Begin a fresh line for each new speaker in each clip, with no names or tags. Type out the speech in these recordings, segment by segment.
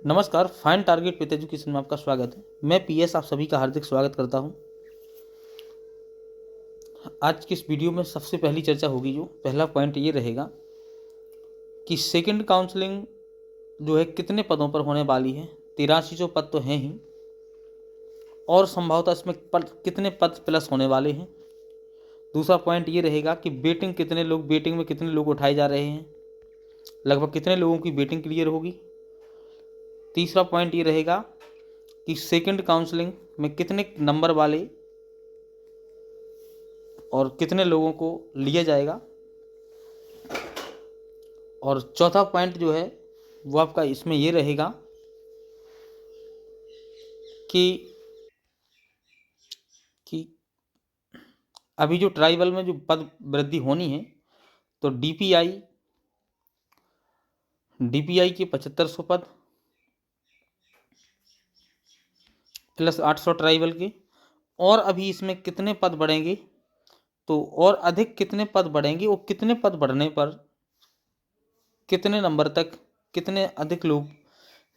नमस्कार, fine target with education में आपका स्वागत है। मैं पीएस आप सभी का हार्दिक स्वागत करता हूं। आज की इस वीडियो में सबसे पहली चर्चा होगी, जो पहला पॉइंट ये रहेगा कि सेकंड काउंसलिंग जो है कितने पदों पर होने वाली है। 8300 पद तो हैं ही, और संभवतः इसमें कितने पद प्लस होने वाले हैं। दूसरा पॉइंट ये रहेगा कि बेटिंग में कितने लोग उठाए जा रहे हैं, लगभग कितने लोगों की बेटिंग क्लियर होगी। तीसरा पॉइंट ये रहेगा कि सेकंड काउंसलिंग में कितने नंबर वाले और कितने लोगों को लिया जाएगा। और चौथा पॉइंट जो है वो आपका इसमें ये रहेगा कि अभी जो ट्राइबल में जो पद वृद्धि होनी है, तो डीपीआई के 7500 पद प्लस 800 ट्राइबल के, और अभी इसमें कितने पद बढ़ेंगे, तो और अधिक कितने पद बढ़ेंगे और कितने पद बढ़ने पर कितने नंबर तक कितने अधिक लोग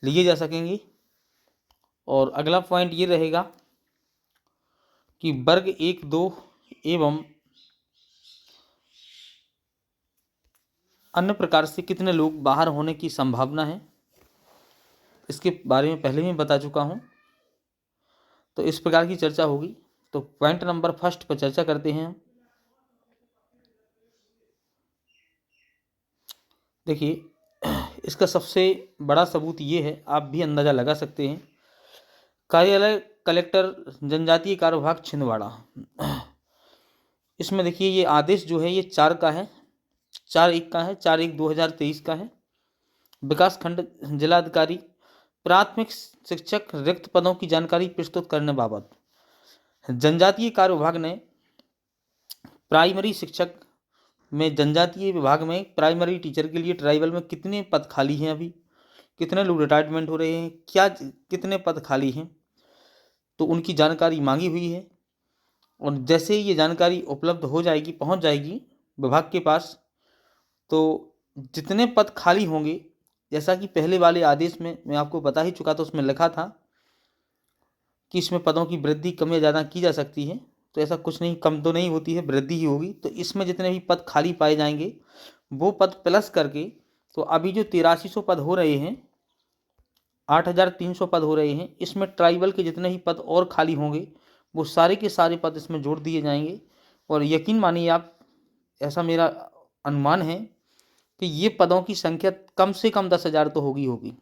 लिए जा सकेंगे। और अगला पॉइंट ये रहेगा कि वर्ग 1, 2 एवं अन्य प्रकार से कितने लोग बाहर होने की संभावना है। इसके बारे में पहले ही बता चुका हूं, तो इस प्रकार की चर्चा होगी। तो पॉइंट नंबर फर्स्ट पर चर्चा करते हैं। देखिए, इसका सबसे बड़ा सबूत ये है, आप भी अंदाजा लगा सकते हैं। कार्यालय कलेक्टर जनजातीय कार्य विभाग छिंदवाड़ा, इसमें देखिए ये आदेश जो है ये 4 का है, 4/1 का है, 4/1/2023 का है। विकास खंड जिलाधिकारी प्राथमिक शिक्षक रिक्त पदों की जानकारी प्रस्तुत करने बाबत जनजातीय कार्य विभाग ने प्राइमरी शिक्षक में जनजातीय विभाग में प्राइमरी टीचर के लिए ट्राइबल में कितने पद खाली हैं, अभी कितने लोग रिटायरमेंट हो रहे हैं, क्या कितने पद खाली हैं, तो उनकी जानकारी मांगी हुई है। और जैसे ही ये जानकारी उपलब्ध हो जाएगी, पहुंच जाएगी विभाग के पास, तो जितने पद खाली होंगे, जैसा कि पहले वाले आदेश में मैं आपको बता ही चुका था, उसमें लिखा था कि इसमें पदों की वृद्धि कम या ज़्यादा की जा सकती है, तो ऐसा कुछ नहीं, कम तो नहीं होती है, वृद्धि ही होगी। तो इसमें जितने भी पद खाली पाए जाएंगे वो पद प्लस करके, तो अभी जो 8300 पद हो रहे हैं, 8300 पद हो रहे हैं, इसमें ट्राइबल के जितने ही पद और खाली होंगे वो सारे के सारे पद इसमें जोड़ दिए जाएंगे। और यकीन मानिए आप, ऐसा मेरा अनुमान है कि ये पदों की संख्या कम से कम 10,000 तो होगी।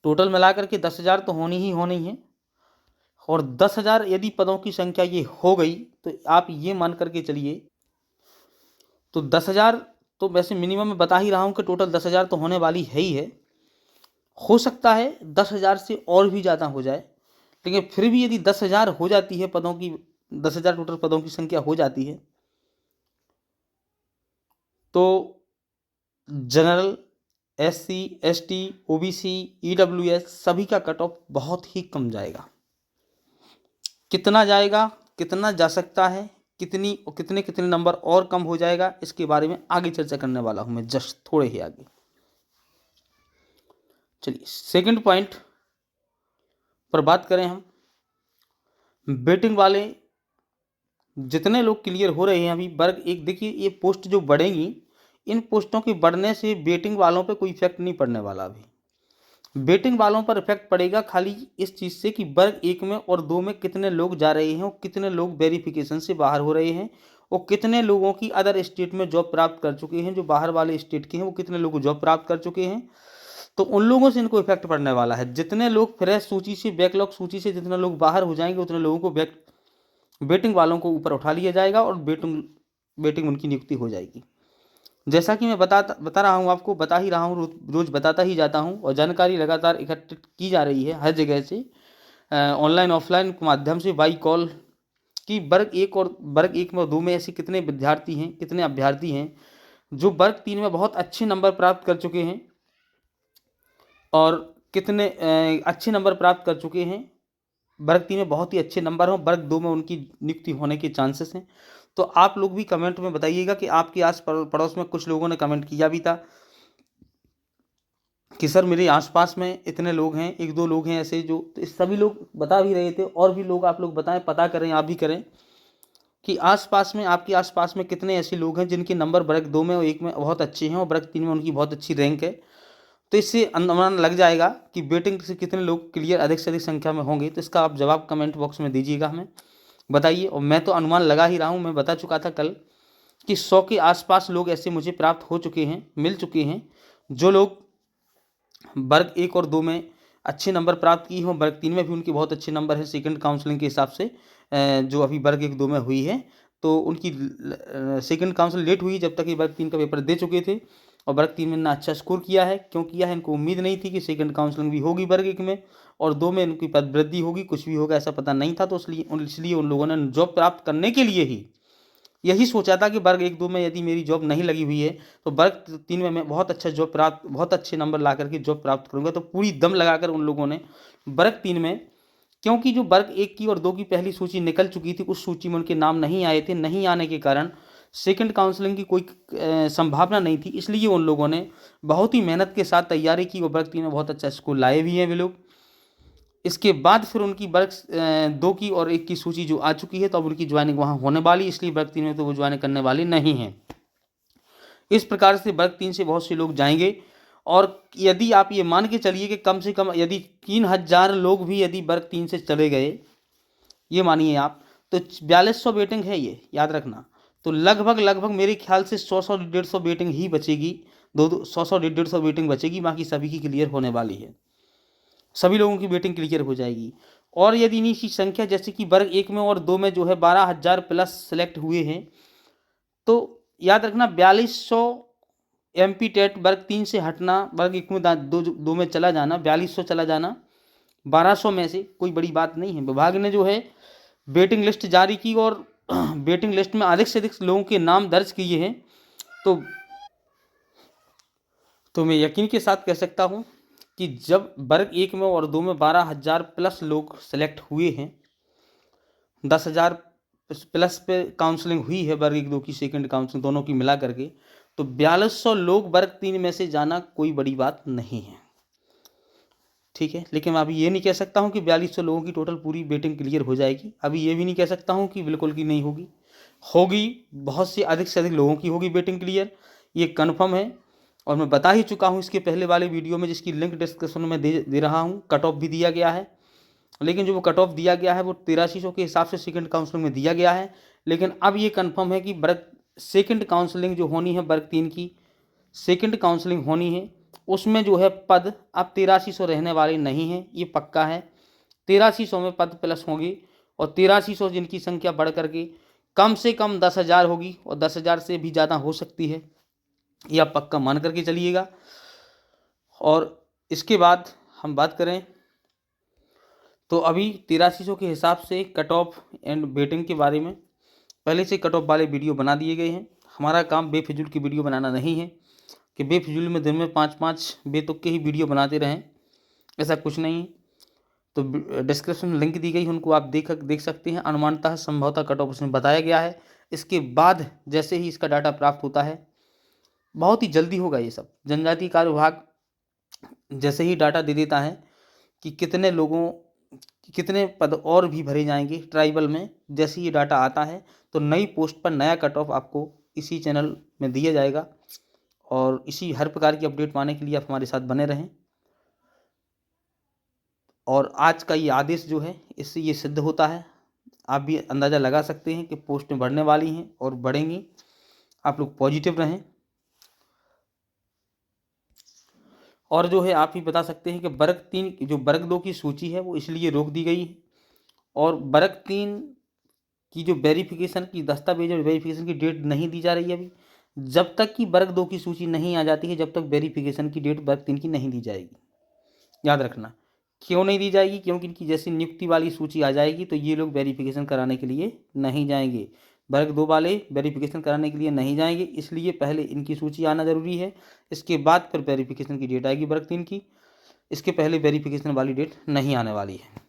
टोटल मिलाकर के 10,000 तो होनी ही होनी है। और 10,000 यदि पदों की संख्या ये हो गई, तो आप ये मान करके चलिए, तो 10,000 तो वैसे मिनिमम मैं बता ही रहा हूँ कि टोटल 10,000 तो होने वाली है ही है। हो सकता है 10,000 से और भी ज़्यादा हो जाए, लेकिन फिर भी यदि 10,000 हो जाती है पदों की, 10,000 टोटल पदों की संख्या हो जाती है, तो general, SC, ST, OBC, EWS सभी का कट ऑफ बहुत ही कम जाएगा। कितना जाएगा, कितना जा सकता है, कितने कितने नंबर और कम हो जाएगा, इसके बारे में आगे चर्चा करने वाला हूं मैं, जस्ट थोड़े ही आगे। चलिए सेकंड पॉइंट पर बात करें हम। बेटिंग वाले जितने लोग क्लियर हो रहे हैं अभी वर्ग 1, देखिए ये पोस्ट जो बढ़ेंगी, इन पोस्टों के बढ़ने से बेटिंग वालों पे कोई इफेक्ट नहीं पड़ने वाला। अभी बेटिंग वालों पर इफेक्ट पड़ेगा खाली इस चीज़ से कि वर्ग 1 में और 2 में कितने लोग जा रहे हैं और कितने लोग वेरिफिकेशन से बाहर हो रहे हैं, और कितने लोगों की अदर स्टेट में जॉब प्राप्त कर चुके हैं, जो बाहर वाले स्टेट के हैं वो कितने लोग जॉब प्राप्त कर चुके हैं, तो उन लोगों से इनको इफेक्ट पड़ने वाला है। जितने लोग फ्रेश सूची से, बैकलॉग सूची से जितने लोग बाहर हो जाएंगे, उतने लोगों को बेटिंग वालों को ऊपर उठा लिया जाएगा और बेटिंग उनकी नियुक्ति हो जाएगी। जैसा कि मैं बता रहा हूँ आपको, बता ही रहा हूँ, रोज बताता ही जाता हूँ, और जानकारी लगातार एकत्रित की जा रही है हर जगह से, ऑनलाइन ऑफलाइन के माध्यम से, बाई कॉल, कि वर्ग 1 में 2 में ऐसे कितने विद्यार्थी हैं, कितने अभ्यर्थी हैं जो वर्ग 3 में बहुत अच्छे नंबर प्राप्त कर चुके हैं, और कितने अच्छे नंबर प्राप्त कर चुके हैं, वर्ग 3 में बहुत ही अच्छे नंबर हों, वर्ग 2 में उनकी नियुक्ति होने के चांसेस हैं। तो आप लोग भी कमेंट में बताइएगा कि आपके आस पड़ोस में कुछ लोगों ने कमेंट किया भी था कि सर मेरे आसपास में इतने लोग हैं, एक दो लोग हैं ऐसे जो, तो सभी लोग बता भी रहे थे, और भी लोग आप लोग बताएं, पता करें, आप भी करें कि आसपास में, आपके आसपास में कितने ऐसे लोग हैं जिनके नंबर वर्ग 2 में और 1 में बहुत अच्छे हैं और वर्ग 3 में उनकी बहुत अच्छी रैंक है। तो इससे अनुमान लग जाएगा कि वेटिंग से कितने लोग क्लियर अधिक से अधिक संख्या में होंगे। तो इसका आप जवाब कमेंट बॉक्स में दीजिएगा, हमें बताइए। और मैं तो अनुमान लगा ही रहा हूँ, मैं बता चुका था कल कि 100 के आसपास लोग ऐसे मुझे प्राप्त हो चुके हैं, मिल चुके हैं, जो लोग वर्ग 1 और 2 में अच्छे नंबर प्राप्त किए हों, वर्ग 3 में भी उनके बहुत अच्छे नंबर हैं सेकंड काउंसलिंग के हिसाब से, जो अभी वर्ग 1 2 में हुई है। तो उनकी सेकंड काउंसलिंग लेट हुई, जब तक ये वर्ग 3 का पेपर दे चुके थे, और वर्ग 3 में इतना अच्छा स्कोर किया है। क्यों किया है? इनको उम्मीद नहीं थी कि सेकंड काउंसलिंग भी होगी वर्ग 1 में और 2 में इनकी पद वृद्धि होगी, कुछ भी होगा ऐसा पता नहीं था। तो इसलिए उन लोगों ने जॉब प्राप्त करने के लिए ही यही सोचा था कि वर्ग 1 2 में यदि मेरी जॉब नहीं लगी हुई है तो वर्ग 3 में मैं बहुत अच्छा जॉब प्राप्त, बहुत अच्छे नंबर ला करके जॉब प्राप्त करूंगा। तो पूरी दम लगाकर उन लोगों ने वर्ग 3 में, क्योंकि जो वर्ग 1 की और 2 की पहली सूची निकल चुकी थी, उस सूची में उनके नाम नहीं आए थे, नहीं आने के कारण सेकंड काउंसलिंग की कोई संभावना नहीं थी। इसलिए उन लोगों ने बहुत ही मेहनत के साथ तैयारी की और वर्ग 3 में बहुत अच्छा स्कोर लाए भी हैं वे लोग। इसके बाद फिर उनकी वर्ग 2 की और 1 की सूची जो आ चुकी है, तो अब उनकी ज्वाइनिंग वहाँ होने वाली, इसलिए वर्ग 3 में तो वो ज्वाइन करने वाली नहीं है। इस प्रकार से वर्ग 3 से बहुत से लोग जाएंगे। और यदि आप ये मान के चलिए कि कम से कम यदि 3000 लोग भी यदि वर्ग 3 से चले गए, ये मानिए आप, तो 4200 वेटिंग है, ये याद रखना। तो लगभग लगभग मेरे ख्याल से 100 150 वेटिंग ही बचेगी, 100 150 वेटिंग बचेगी, बाकी सभी की क्लियर होने वाली है, सभी लोगों की वेटिंग क्लियर हो जाएगी। और यदि इन्हीं की संख्या, जैसे कि वर्ग 1 में और 2 में जो है 12,000 प्लस सेलेक्ट हुए हैं, तो याद रखना 4200 MP टेट वर्ग 3 से हटना, वर्ग 1 में दो में चला जाना, 4200 चला जाना 1200 में से, कोई बड़ी बात नहीं है। विभाग ने जो है वेटिंग लिस्ट जारी की और वेटिंग लिस्ट में अधिक से अधिक लोगों के नाम दर्ज किए हैं। तो मैं यकीन के साथ कह सकता हूँ कि जब वर्ग 1 में और 2 में 12,000 प्लस लोग सेलेक्ट हुए हैं, 10,000 प्लस पे काउंसलिंग हुई है वर्ग 1 2 की सेकंड काउंसलिंग दोनों की मिला करके, तो 4200 लोग वर्ग 3 में से जाना कोई बड़ी बात नहीं है, ठीक है। लेकिन मैं अभी ये नहीं कह सकता हूँ कि 4200 लोगों की टोटल पूरी वेटिंग क्लियर हो जाएगी, अभी ये भी नहीं कह सकता हूँ कि बिल्कुल की नहीं होगी, होगी, बहुत से अधिक लोगों की होगी वेटिंग क्लियर, ये कन्फर्म है। और मैं बता ही चुका हूँ इसके पहले वाले वीडियो में, जिसकी लिंक डिस्क्रिप्शन में दे रहा हूँ, कट ऑफ भी दिया गया है। लेकिन जो वो कट ऑफ दिया गया है वो 8300 के हिसाब से सेकंड काउंसलिंग में दिया गया है। लेकिन अब ये कन्फर्म है कि वर्ग सेकंड काउंसलिंग जो होनी है वर्ग 3 की सेकंड काउंसलिंग होनी है, उसमें जो है पद अब 8300 रहने वाले नहीं हैं, ये पक्का है। 8300 में पद प्लस होंगे और 8300 जिनकी संख्या बढ़ करके कम से कम 10,000 होगी और 10,000 से भी ज़्यादा हो सकती है, ये आप पक्का मान करके चलिएगा। और इसके बाद हम बात करें तो अभी 8300 के हिसाब से कट ऑफ एंड वेटिंग के बारे में पहले से कट ऑफ वाले वीडियो बना दिए गए हैं। हमारा काम बेफिजूल की वीडियो बनाना नहीं है कि बेफिजूल में दिन में 5-5 बेतुके ही वीडियो बनाते रहें, ऐसा कुछ नहीं है। तो डिस्क्रिप्शन में लिंक दी गई है, उनको आप देख सकते हैं। अनुमानतः संभवतः कट ऑफ उसमें बताया गया है। इसके बाद जैसे ही इसका डाटा प्राप्त होता है, बहुत ही जल्दी होगा ये सब, जनजातीय कार्य विभाग जैसे ही डाटा दे देता है कि कितने लोगों, कितने पद और भी भरे जाएंगे ट्राइबल में, जैसे ये डाटा आता है तो नई पोस्ट पर नया कट ऑफ आपको इसी चैनल में दिया जाएगा। और इसी हर प्रकार की अपडेट पाने के लिए आप हमारे साथ बने रहें। और आज का ये आदेश जो है, इससे ये सिद्ध होता है, आप भी अंदाज़ा लगा सकते हैं कि पोस्टें बढ़ने वाली हैं और बढ़ेंगी। आप लोग पॉजिटिव रहें। और जो है आप ही बता सकते हैं कि वर्ग 3 जो वर्ग 2 की सूची है वो इसलिए रोक दी गई है, और वर्ग 3 की जो वेरिफिकेशन की दस्तावेज और वेरिफिकेशन की डेट नहीं दी जा रही है अभी। जब तक कि वर्ग 2 की सूची नहीं आ जाती है, जब तक वेरिफिकेशन की डेट वर्ग 3 की नहीं दी जाएगी, याद रखना। क्यों नहीं दी जाएगी? क्योंकि इनकी जैसी नियुक्ति वाली सूची आ जाएगी तो ये लोग वेरिफिकेशन कराने के लिए नहीं जाएंगे, वर्ग 2 वाले वेरिफिकेशन कराने के लिए नहीं जाएंगे, इसलिए पहले इनकी सूची आना ज़रूरी है। इसके बाद फिर वेरिफिकेशन की डेट आएगी वर्ग 3 की, इसके पहले वेरिफिकेशन वाली डेट नहीं आने वाली है।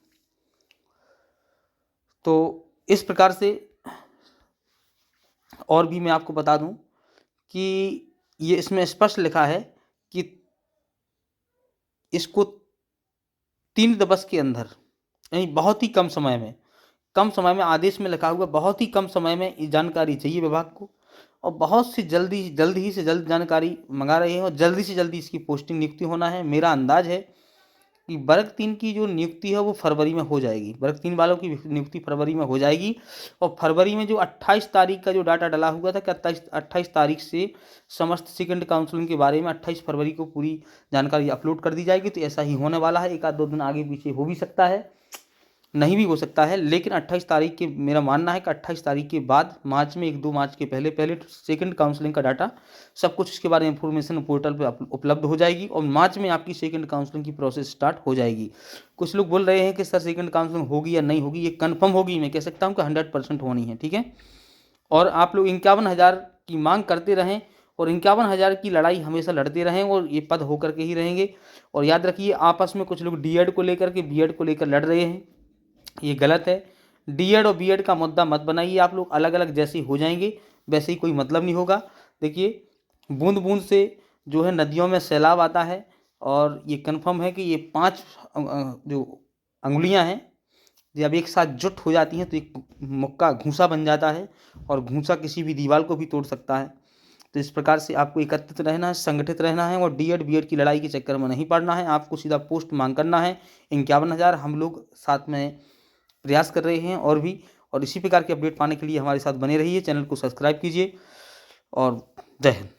तो इस प्रकार से और भी मैं आपको बता दूं कि ये इसमें स्पष्ट लिखा है कि इसको 3 दिवस के अंदर, यानी बहुत ही कम समय में आदेश में लिखा हुआ बहुत ही कम समय में ये जानकारी चाहिए विभाग को, और बहुत सी जल्द ही से जल्द जानकारी मंगा रहे हैं और जल्दी से जल्दी इसकी पोस्टिंग नियुक्ति होना है। मेरा अंदाज है कि वर्ग 3 की जो नियुक्ति है वो फरवरी में हो जाएगी, वर्ग 3 वालों की नियुक्ति फरवरी में हो जाएगी। और फरवरी में जो 28 तारीख का जो डाटा डला हुआ था कि 28 तारीख से समस्त सेकंड काउंसलिंग के बारे में 28 फरवरी को पूरी जानकारी अपलोड कर दी जाएगी। तो ऐसा ही होने वाला है, एक आध दो दिन आगे पीछे हो भी सकता है, नहीं भी हो सकता है, लेकिन 28 तारीख के मेरा मानना है कि 28 तारीख के बाद मार्च में 1-2 मार्च के पहले सेकंड काउंसलिंग का डाटा सब कुछ इसके बारे में इंफॉर्मेशन पोर्टल पे उपलब्ध हो जाएगी और मार्च में आपकी सेकंड काउंसलिंग की प्रोसेस स्टार्ट हो जाएगी। कुछ लोग बोल रहे हैं कि सर सेकंड काउंसलिंग होगी या नहीं होगी, ये कन्फर्म होगी, मैं कह सकता हूँ कि 100% होनी है, ठीक है। और आप लोग 51,000 की मांग करते रहें और 51,000 की लड़ाई हमेशा लड़ते रहें और ये पद होकर के ही रहेंगे। और याद रखिए, आपस में कुछ लोग डीएड को लेकर के बीएड को लेकर लड़ रहे हैं, ये गलत है। डीएड और बीएड का मुद्दा मत बनाइए, आप लोग अलग अलग जैसे हो जाएंगे वैसे ही कोई मतलब नहीं होगा। देखिए, बूंद बूंद से जो है नदियों में सैलाब आता है, और ये कन्फर्म है कि ये 5 जो अंगुलियां हैं जब एक साथ जुट हो जाती हैं तो एक मुक्का घूंसा बन जाता है, और घूंसा किसी भी दीवार को भी तोड़ सकता है। तो इस प्रकार से आपको एकत्रित रहना है, संगठित रहना है, और डीएड बीएड की लड़ाई के चक्कर में नहीं पड़ना है। आपको सीधा पोस्ट मांग करना है। 51,000 हम लोग साथ में प्रयास कर रहे हैं और भी, और इसी प्रकार के अपडेट पाने के लिए हमारे साथ बने रहिए, चैनल को सब्सक्राइब कीजिए और जय हिंद।